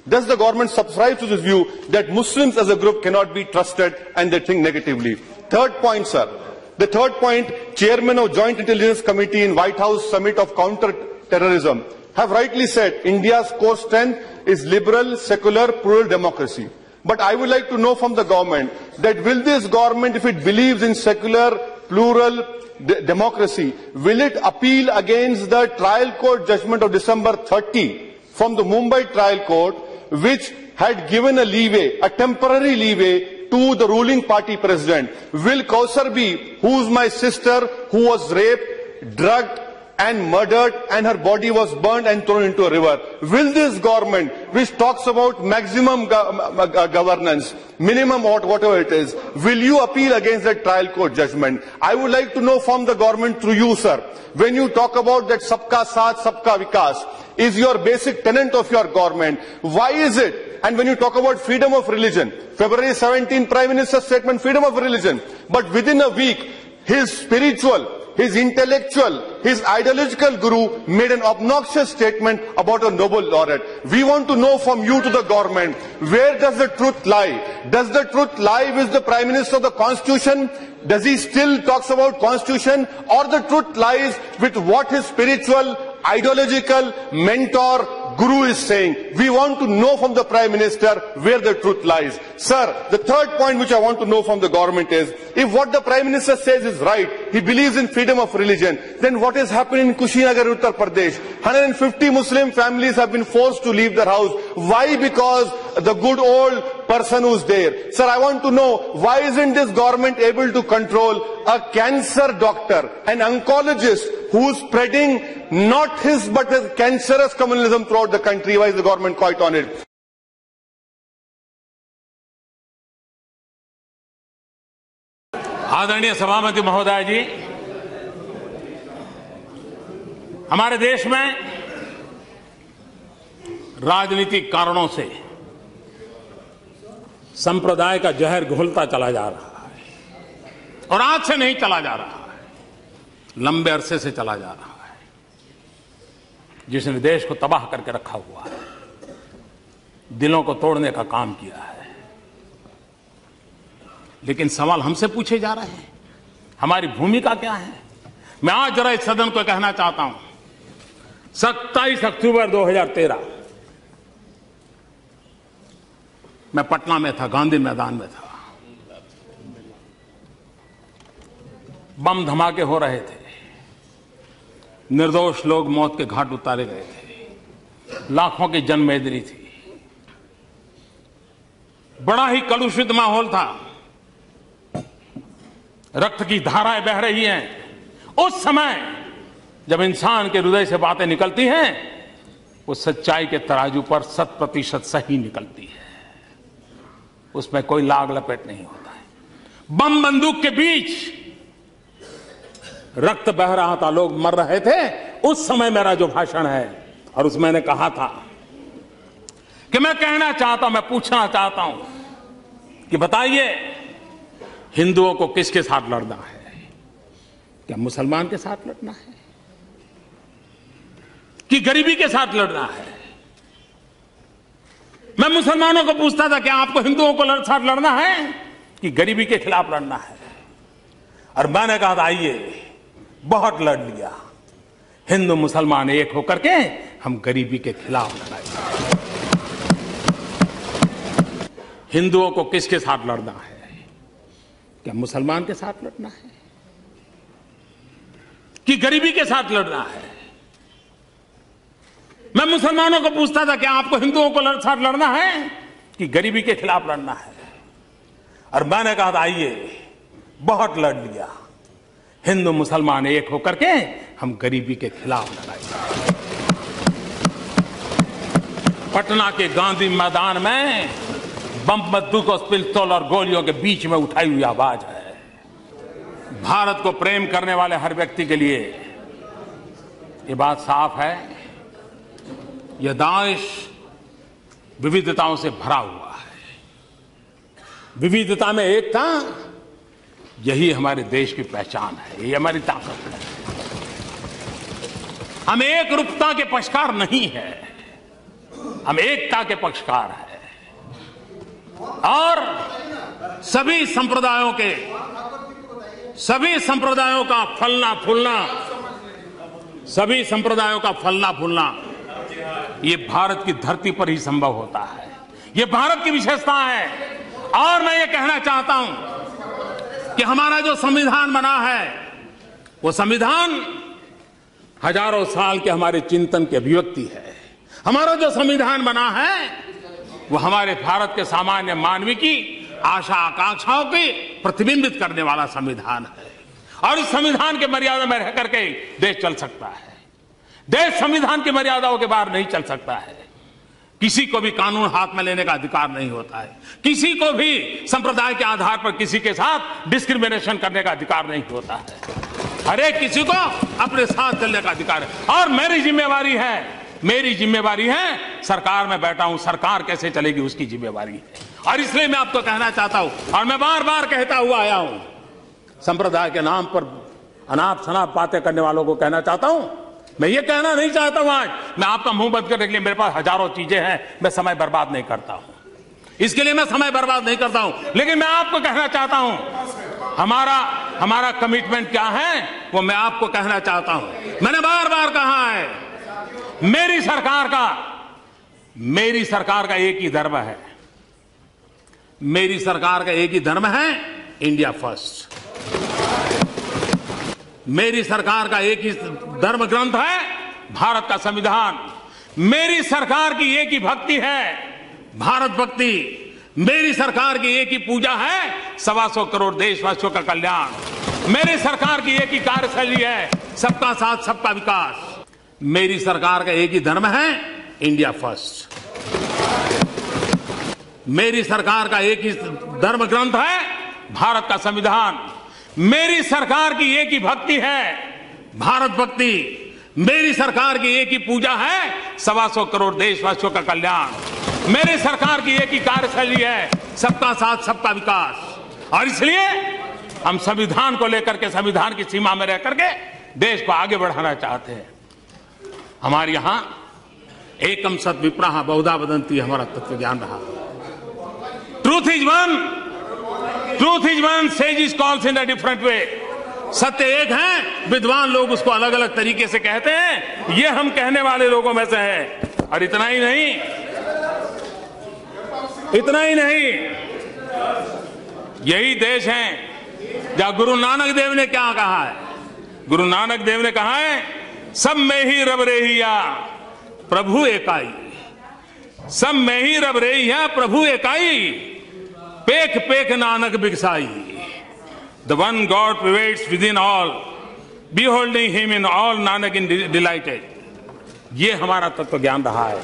Does the government subscribe to this view that Muslims as a group cannot be trusted and they think negatively? Third point, sir. The third point, Chairman of Joint Intelligence Committee in White House Summit of Counter-Terrorism have rightly said India's core strength is liberal, secular, plural democracy. But I would like to know from the government that will this government, if it believes in secular, plural democracy, will it appeal against the trial court judgment of December 30 from the Mumbai trial court, which had given a leeway, a temporary leeway to the ruling party president? Will Kausar B, who's my sister, who was raped, drugged and murdered and her body was burned and thrown into a river, will this government, which talks about maximum governance, minimum whatever it is, will you appeal against that trial court judgment? I would like to know from the government through you, sir, when you talk about that Sabka Saath, Sabka Vikas is your basic tenet of your government, why is it? And when you talk about freedom of religion, February 17 Prime Minister's statement, freedom of religion, but within a week, his spiritual, his intellectual, his ideological guru made an obnoxious statement about a Nobel laureate. We want to know from you to the government, where does the truth lie? Does the truth lie with the Prime Minister of the Constitution? Does he still talks about Constitution? Or the truth lies with what his spiritual, ideological mentor, guru is saying? We want to know from the Prime Minister where the truth lies. Sir, the third point which I want to know from the government is, if what the Prime Minister says is right, he believes in freedom of religion, then what is happening in Kushinagar, Uttar Pradesh? 150 Muslim families have been forced to leave their house. Why? Because the good old person who's there. Sir, I want to know, why isn't this government able to control a cancer doctor, an oncologist who's spreading not his but his cancerous communalism throughout the country? Why is the government quiet on it? आदरणीय सभापति महोदय जी, हमारे देश में राजनीतिक कारणों से संप्रदाय का जहर घुलता चला जा रहा है और आज से नहीं चला जा रहा है, लंबे अरसे से चला जा रहा है, जिसने देश को तबाह करके रखा हुआ है, दिलों को तोड़ने का काम किया है। लेकिन सवाल हमसे पूछे जा रहे हैं, हमारी भूमिका क्या है? मैं आज जरा इस सदन को कहना चाहता हूं, 27 अक्टूबर 2013 मैं पटना में था, गांधी मैदान में था। बम धमाके हो रहे थे, निर्दोष लोग मौत के घाट उतारे गए थे, लाखों की जनमेदनी थी, बड़ा ही कलुषित माहौल था, रक्त की धाराएं बह रही हैं। उस समय जब इंसान के हृदय से बातें निकलती हैं, वो सच्चाई के तराजू पर 100% सही निकलती है, उसमें कोई लाग लपेट नहीं होता है। बम बंदूक के बीच रक्त बह रहा था, लोग मर रहे थे। उस समय मेरा जो भाषण है, और उसमें मैंने कहा था कि मैं कहना चाहता हूं, मैं पूछना चाहता हूं कि बताइए, हिंदुओं को किसके साथ लड़ना है? क्या मुसलमान के साथ लड़ना है कि गरीबी के साथ लड़ना है? मैं मुसलमानों को पूछता था कि आपको हिंदुओं को साथ लड़ना है कि गरीबी के खिलाफ लड़ना है? और मैंने कहा था, आइए, बहुत लड़ लिया, हिंदू मुसलमान एक होकर के हम गरीबी के खिलाफ लड़ाएंगे। हिंदुओं को किसके साथ लड़ना है? क्या मुसलमान के साथ लड़ना है कि गरीबी के साथ लड़ना है? मैं मुसलमानों को पूछता था कि आपको हिंदुओं को साथ लड़ना है कि गरीबी के खिलाफ लड़ना है? और मैंने कहा था, आइए, बहुत लड़ लिया, हिंदू मुसलमान एक होकर के हम गरीबी के खिलाफ लड़ाएंगे। पटना के गांधी मैदान में बम बंदूक और पिस्तौल और गोलियों के बीच में उठाई हुई आवाज है। भारत को प्रेम करने वाले हर व्यक्ति के लिए ये बात साफ है, यह दाइश विविधताओं से भरा हुआ है। विविधता में एकता, यही हमारे देश की पहचान है, यही हमारी ताकत है। हम एक रूपता के पक्षकार नहीं है। हम एकता के पक्षकार हैं और सभी संप्रदायों का फलना फूलना ये भारत की धरती पर ही संभव होता है। ये भारत की विशेषता है। और मैं ये कहना चाहता हूं कि हमारा जो संविधान बना है वो संविधान हजारों साल के हमारे चिंतन की अभिव्यक्ति है। हमारा जो संविधान बना है वो हमारे भारत के सामान्य मानव की आशा आकांक्षाओं की प्रतिबिंबित करने वाला संविधान है। और इस संविधान के मर्यादा में रह करके देश चल सकता है। देश संविधान की मर्यादाओं के बाहर नहीं चल सकता है। किसी को भी कानून हाथ में लेने का अधिकार नहीं होता है। किसी को भी संप्रदाय के आधार पर किसी के साथ डिस्क्रिमिनेशन करने का अधिकार नहीं होता है। हर एक किसी को अपने साथ चलने का अधिकार है। और मेरी जिम्मेवारी है सरकार में बैठा हूं, सरकार कैसे चलेगी उसकी जिम्मेवारी है। और इसलिए मैं आपको कहना चाहता हूं और मैं बार बार कहता हुआ आया हूं, संप्रदाय के नाम पर अनाप शनाप बातें करने वालों को कहना चाहता हूं, मैं ये कहना नहीं चाहता हूं आज मैं आपका मुंह बंद करने के लिए मेरे पास हजारों चीजें हैं, मैं समय बर्बाद नहीं करता हूं, इसके लिए मैं समय बर्बाद नहीं करता हूं। लेकिन मैं आपको कहना चाहता हूं हमारा कमिटमेंट क्या है वो मैं आपको कहना चाहता हूं। मैंने बार बार कहा है मेरी सरकार का एक ही धर्म है। मेरी सरकार का एक ही धर्म है इंडिया फर्स्ट। मेरी सरकार का एक ही धर्म ग्रंथ है भारत का संविधान। मेरी सरकार की एक ही भक्ति है भारत भक्ति। मेरी सरकार की एक ही पूजा है 125 करोड़ देशवासियों का कल्याण। मेरी सरकार की एक ही कार्यशैली है सबका साथ सबका विकास। मेरी सरकार का एक ही धर्म है इंडिया फर्स्ट। मेरी सरकार का एक ही धर्म ग्रंथ है भारत का संविधान। मेरी सरकार की एक ही भक्ति है भारत भक्ति। मेरी सरकार की एक ही पूजा है 125 करोड़ देशवासियों का कल्याण। मेरी सरकार की एक ही कार्यशैली है सबका साथ सबका विकास। और इसलिए हम संविधान को लेकर के संविधान की सीमा में रह करके देश को आगे बढ़ाना चाहते हैं। हमारे यहां एकम सत विप्रहा बहुधा वदंती हमारा तत्व ज्ञान रहा। Truth is one says calls in a different way. सत्य एक है, विद्वान लोग उसको अलग अलग तरीके से कहते हैं। ये हम कहने वाले लोगों में से है। और इतना ही नहीं, यही देश है जहां गुरु नानक देव ने क्या कहा है। गुरु नानक देव ने कहा है सब में ही रब रेहिया प्रभु एकाई। सब में ही रब रेहिया प्रभु एकाई। पेख पेख Nanak बिगसाई। The one God pervades within all, beholding him in all, Nanak in delighted। ये हमारा तत्व ज्ञान रहा है।